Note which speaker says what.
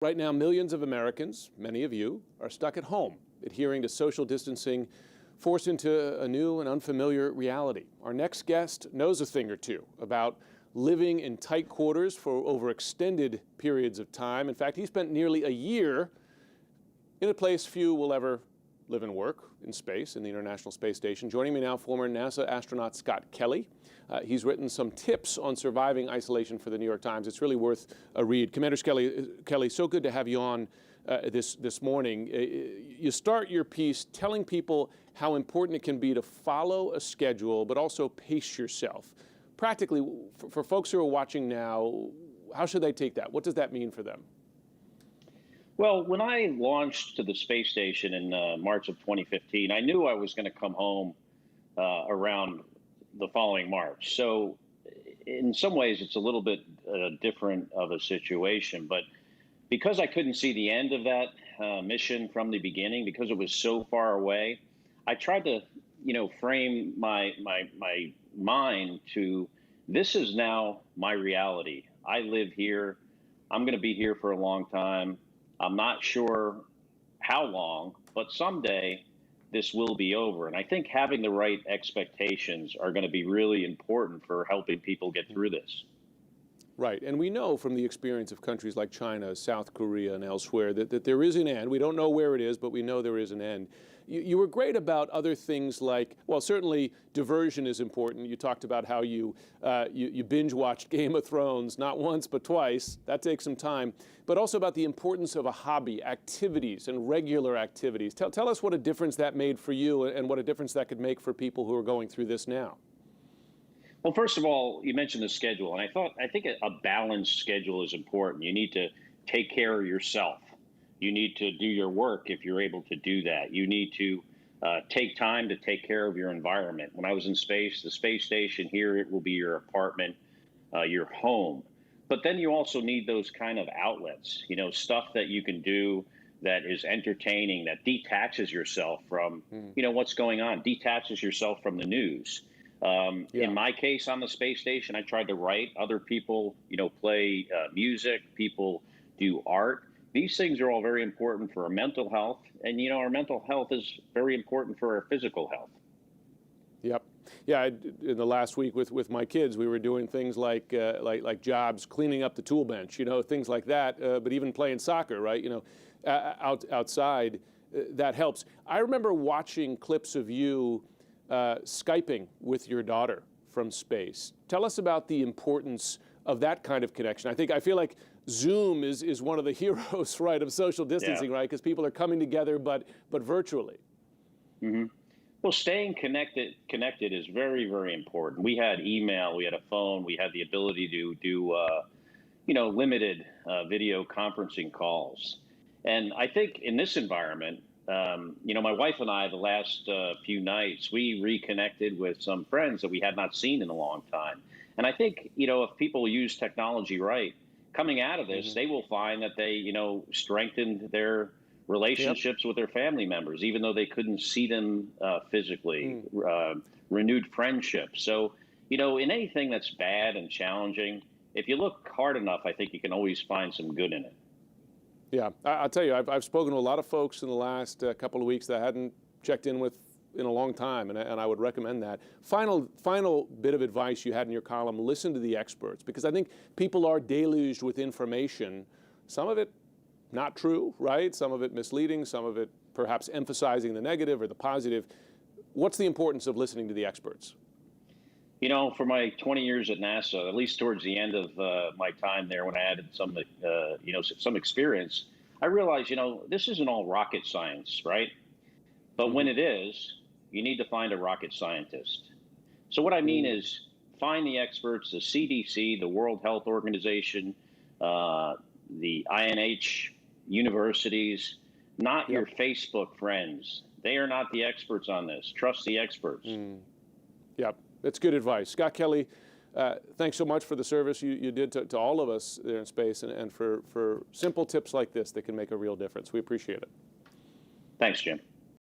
Speaker 1: Right now, millions of Americans, many of you, are stuck at home, adhering to social distancing, forced into a new and unfamiliar reality. Our next guest knows a thing or two about living in tight quarters for over extended periods of time. In fact, he spent nearly a year in a place few will ever live and work, in space, in the International Space Station. Joining me now, former NASA astronaut Scott Kelly. He's written some tips on surviving isolation for the New York Times. It's really worth a read. Commander Kelly, so good to have you on this morning. You start your piece telling people how important it can be to follow a schedule, but also pace yourself. Practically, for folks who are watching now, how should they take that? What does that mean for them?
Speaker 2: Well, when I launched to the space station in March of 2015, I knew I was going to come home around the following March. So in some ways, it's a little bit different of a situation. But because I couldn't see the end of that mission from the beginning, because it was so far away, I tried to, frame my mind to this is now my reality. I live here. I'm going to be here for a long time. I'm not sure how long, but someday this will be over. And I think having the right expectations are going to be really important for helping people get through this.
Speaker 1: Right. And we know from the experience of countries like China, South Korea, and elsewhere that there is an end. We don't know where it is, but we know there is an end. You were great about other things like, well, certainly diversion is important. You talked about how you binge-watched Game of Thrones, not once, but twice. That takes some time. But also about the importance of a hobby, activities, and regular activities. Tell us what a difference that made for you and what a difference that could make for people who are going through this now.
Speaker 2: Well, first of all, you mentioned the schedule, and I think a balanced schedule is important. You need to take care of yourself. You need to do your work if you're able to do that. You need to take time to take care of your environment. When I was in space, the space station here, it will be your apartment, your home. But then you also need those kind of outlets, stuff that you can do that is entertaining, that detaches yourself from, what's going on, detaches yourself from the news. In my case on the space station, I tried to write. Other people, play music, people do art. These things are all very important for our mental health. And, our mental health is very important for our physical health.
Speaker 1: Yep. Yeah, in the last week with my kids, we were doing things like jobs, cleaning up the tool bench, things like that. But even playing soccer, right? Outside, that helps. I remember watching clips of you Skyping with your daughter from space. Tell us about the importance of that kind of connection. I feel like Zoom is one of the heroes, right, of social distancing, right? Because people are coming together, but virtually.
Speaker 2: Mm-hmm. Well, staying connected is very, very important. We had email, we had a phone, we had the ability to do, limited video conferencing calls. And I think in this environment, my wife and I, the last few nights, we reconnected with some friends that we had not seen in a long time. And I think, if people use technology right, coming out of this, they will find that they, strengthened their relationships with their family members, even though they couldn't see them physically, renewed friendships. So, in anything that's bad and challenging, if you look hard enough, I think you can always find some good in it.
Speaker 1: Yeah, I'll tell you, I've spoken to a lot of folks in the last couple of weeks that I hadn't checked in with in a long time, and I would recommend that. Final bit of advice you had in your column, listen to the experts, because I think people are deluged with information, some of it not true, right? Some of it misleading, some of it perhaps emphasizing the negative or the positive. What's the importance of listening to the experts?
Speaker 2: For my 20 years at NASA, at least towards the end of my time there, when I added some experience, I realized, this isn't all rocket science, right? But when it is, you need to find a rocket scientist. So what I mean is find the experts, the CDC, the World Health Organization, the INH universities, not your Facebook friends. They are not the experts on this. Trust the experts.
Speaker 1: Yep. That's good advice. Scott Kelly, thanks so much for the service you did to all of us there in space and for simple tips like this that can make a real difference. We appreciate it.
Speaker 2: Thanks, Jim.